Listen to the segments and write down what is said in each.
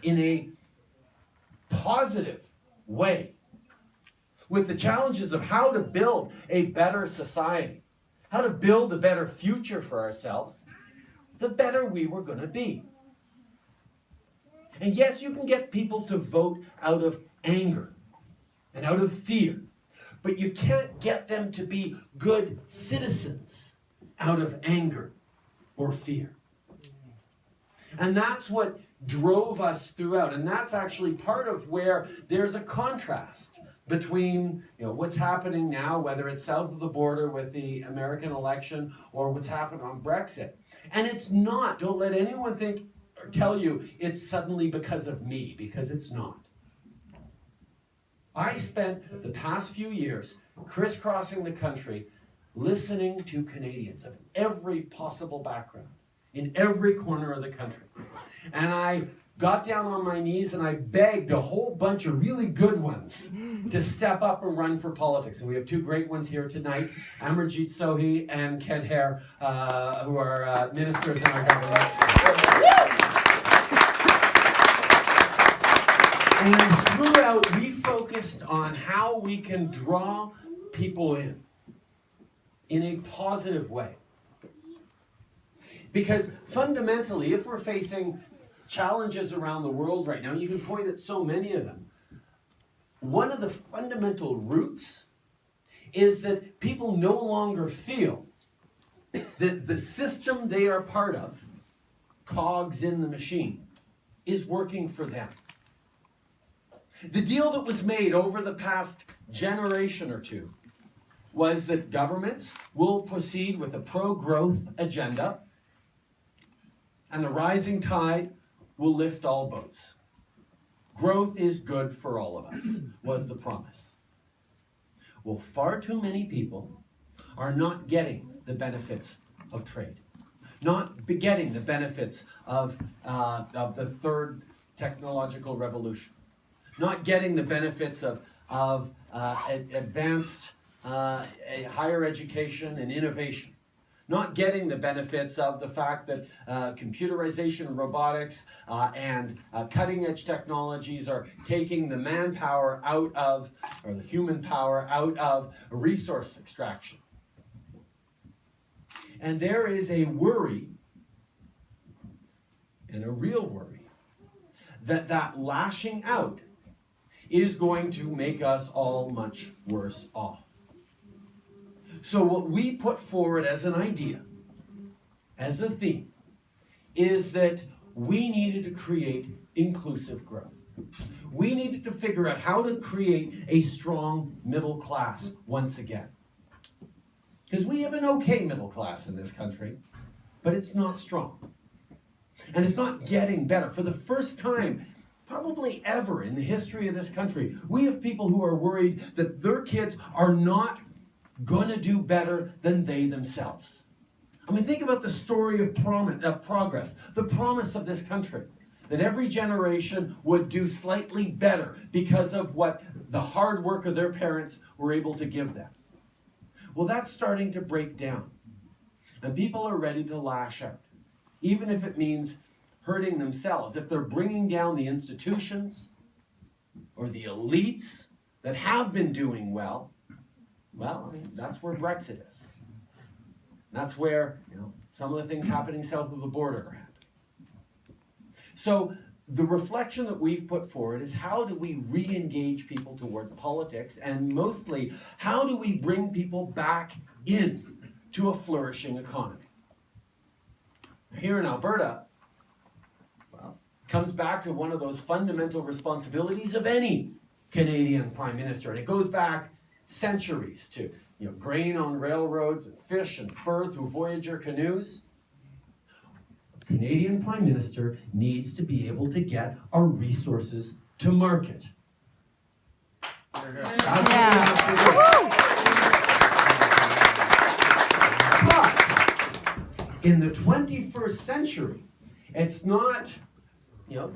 in a positive way with the challenges of how to build a better society, how to build a better future for ourselves, the better we were going to be. And yes, you can get people to vote out of anger and out of fear, but you can't get them to be good citizens out of anger or fear. And that's what drove us throughout. And that's actually part of where there's a contrast between what's happening now, whether it's south of the border with the American election or what's happened on Brexit. And it's not, don't let anyone think or tell you it's suddenly because of me, because it's not. I spent the past few years crisscrossing the country listening to Canadians of every possible background in every corner of the country. And I got down on my knees and I begged a whole bunch of really good ones to step up and run for politics. And we have two great ones here tonight, Amarjeet Sohi and Kent Hehr, who are ministers in our government. And throughout, we focused on how we can draw people in a positive way. Because fundamentally, if we're facing challenges around the world right now, you can point at so many of them, one of the fundamental roots is that people no longer feel that the system they are part of, cogs in the machine, is working for them. The deal that was made over the past generation or two was that governments will proceed with a pro-growth agenda, and the rising tide will lift all boats. Growth is good for all of us, was the promise. Well, far too many people are not getting the benefits of trade, not getting the benefits of the third technological revolution, not getting the benefits of advanced higher education and innovation, not getting the benefits of the fact that computerization and robotics and cutting-edge technologies are taking the manpower out of, or the human power out of resource extraction. And there is a worry, and a real worry, that lashing out is going to make us all much worse off. So what we put forward as an idea, as a theme, is that we needed to create inclusive growth. We needed to figure out how to create a strong middle class once again. Because we have an okay middle class in this country, but it's not strong. And it's not getting better. For the first time, probably ever in the history of this country, we have people who are worried that their kids are not going to do better than they themselves. I mean, think about the story of progress, the promise of this country, that every generation would do slightly better because of what the hard work of their parents were able to give them. Well, that's starting to break down, and people are ready to lash out, even if it means hurting themselves, if they're bringing down the institutions or the elites that have been doing well. Well, I mean, that's where Brexit is. That's where, some of the things happening south of the border are happening. So the reflection that we've put forward is, how do we re-engage people towards politics, and mostly, how do we bring people back in to a flourishing economy? Here in Alberta, well, comes back to one of those fundamental responsibilities of any Canadian Prime Minister, and it goes back centuries to grain on railroads and fish and fur through Voyager canoes. A Canadian Prime Minister needs to be able to get our resources to market. But in the 21st century, it's not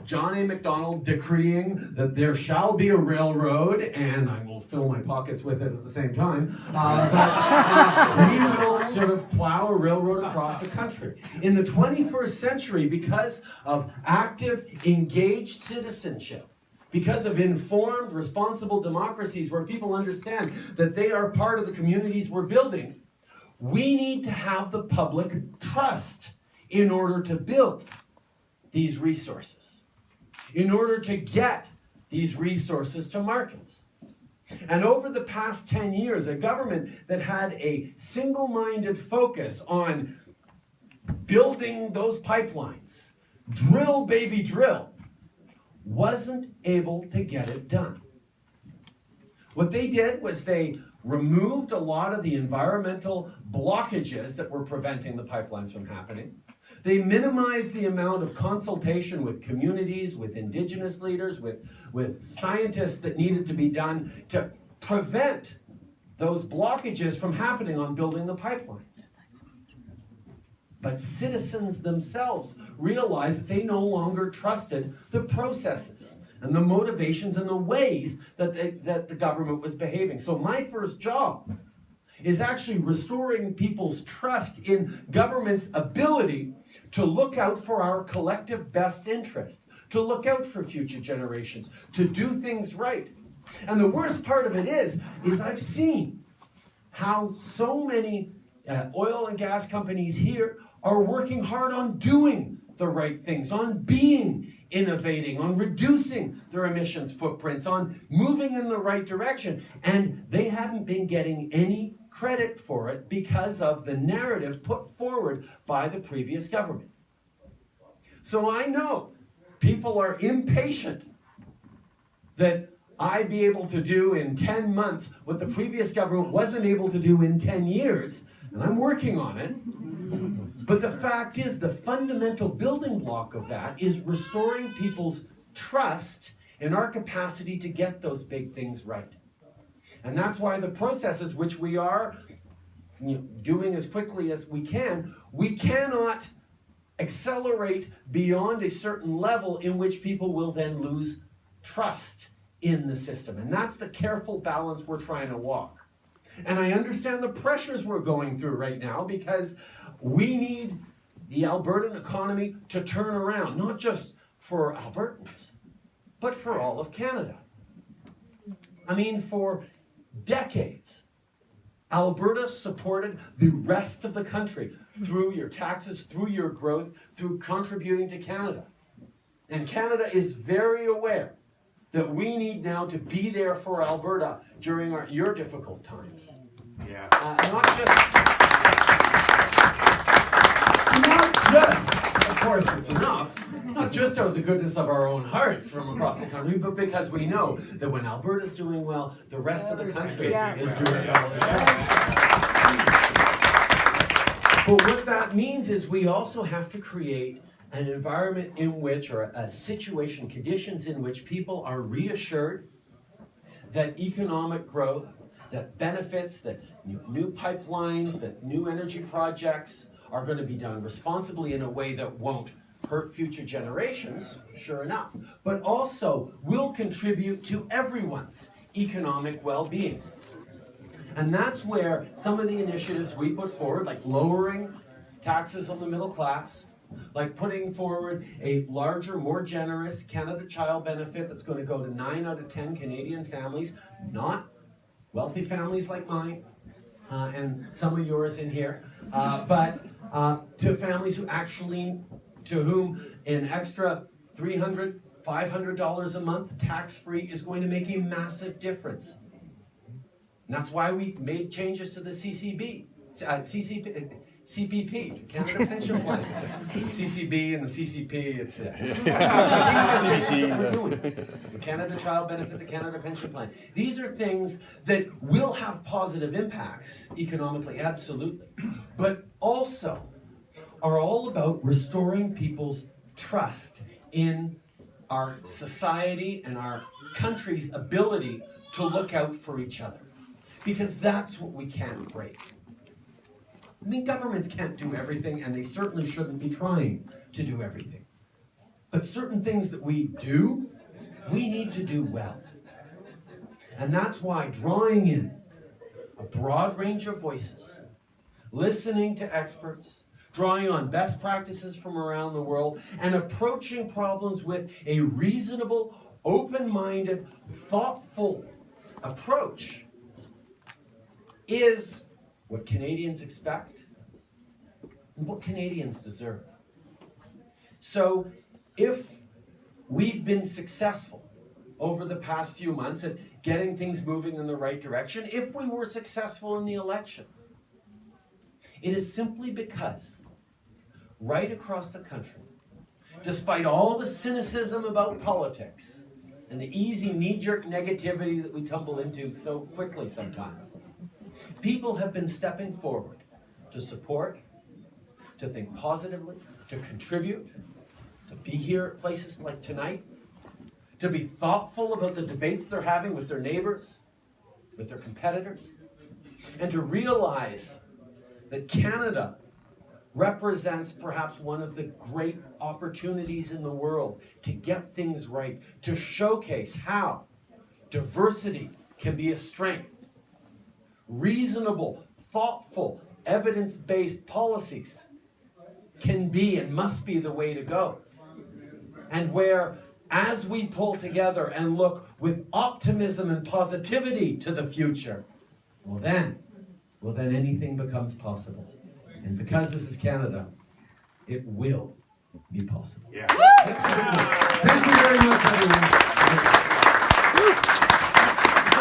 John A. Macdonald decreeing that there shall be a railroad, and I will fill my pockets with it at the same time, but we will sort of plow a railroad across the country. In the 21st century, because of active, engaged citizenship, because of informed, responsible democracies where people understand that they are part of the communities we're building, we need to have the public trust in order to build these resources, in order to get these resources to markets. And over the past 10 years, a government that had a single-minded focus on building those pipelines, drill, baby, drill, wasn't able to get it done. What they did was they removed a lot of the environmental blockages that were preventing the pipelines from happening. They minimized the amount of consultation with communities, with indigenous leaders, with scientists that needed to be done to prevent those blockages from happening on building the pipelines. But citizens themselves realized that they no longer trusted the processes and the motivations and the ways that the government was behaving. So my first job is actually restoring people's trust in government's ability to look out for our collective best interest, to look out for future generations, to do things right. And the worst part of it is I've seen how so many oil and gas companies here are working hard on doing the right things, on being innovating, on reducing their emissions footprints, on moving in the right direction, and they haven't been getting any credit for it because of the narrative put forward by the previous government. So I know people are impatient that I be able to do in 10 months what the previous government wasn't able to do in 10 years, and I'm working on it. But the fact is, the fundamental building block of that is restoring people's trust in our capacity to get those big things right. And that's why the processes which we are doing as quickly as we cannot accelerate beyond a certain level in which people will then lose trust in the system. And that's the careful balance we're trying to walk. And I understand the pressures we're going through right now because we need the Albertan economy to turn around, not just for Albertans, but for all of Canada. I mean, for decades, Alberta supported the rest of the country through your taxes, through your growth, through contributing to Canada. And Canada is very aware that we need now to be there for Alberta during your difficult times. Yeah. Not just, of course it's enough, not just out of the goodness of our own hearts from across the country, but because we know that when Alberta's doing well, the rest of the country is doing well as well. But what that means is we also have to create an environment in which, or a situation, conditions in which people are reassured that economic growth, that benefits, that new pipelines, that new energy projects are going to be done responsibly in a way that won't hurt future generations, sure enough, but also will contribute to everyone's economic well-being. And that's where some of the initiatives we put forward, like lowering taxes on the middle class, like putting forward a larger, more generous Canada Child benefit that's going to go to 9 out of 10 Canadian families, not wealthy families like mine, and some of yours in here, but to families who actually, to whom an extra $300, $500 a month tax-free is going to make a massive difference. And that's why we made changes to the CPP, Canada Pension Plan. CCB and the CCP, it's these are things that we're doing. The Canada Child Benefit, the Canada Pension Plan. These are things that will have positive impacts economically, absolutely, but also are all about restoring people's trust in our society and our country's ability to look out for each other. Because that's what we can't break. I mean, governments can't do everything, and they certainly shouldn't be trying to do everything. But certain things that we do, we need to do well. And that's why drawing in a broad range of voices, listening to experts, drawing on best practices from around the world, and approaching problems with a reasonable, open-minded, thoughtful approach is what Canadians expect and what Canadians deserve. So if we've been successful over the past few months at getting things moving in the right direction, if we were successful in the election, it is simply because right across the country, despite all the cynicism about politics and the easy knee-jerk negativity that we tumble into so quickly sometimes, people have been stepping forward to support, to think positively, to contribute, to be here at places like tonight, to be thoughtful about the debates they're having with their neighbors, with their competitors, and to realize that Canada represents perhaps one of the great opportunities in the world to get things right, to showcase how diversity can be a strength. Reasonable, thoughtful, evidence-based policies can be and must be the way to go. And where, as we pull together and look with optimism and positivity to the future, well then anything becomes possible. And because this is Canada, it will be possible. Yeah. Thank you very much, everyone.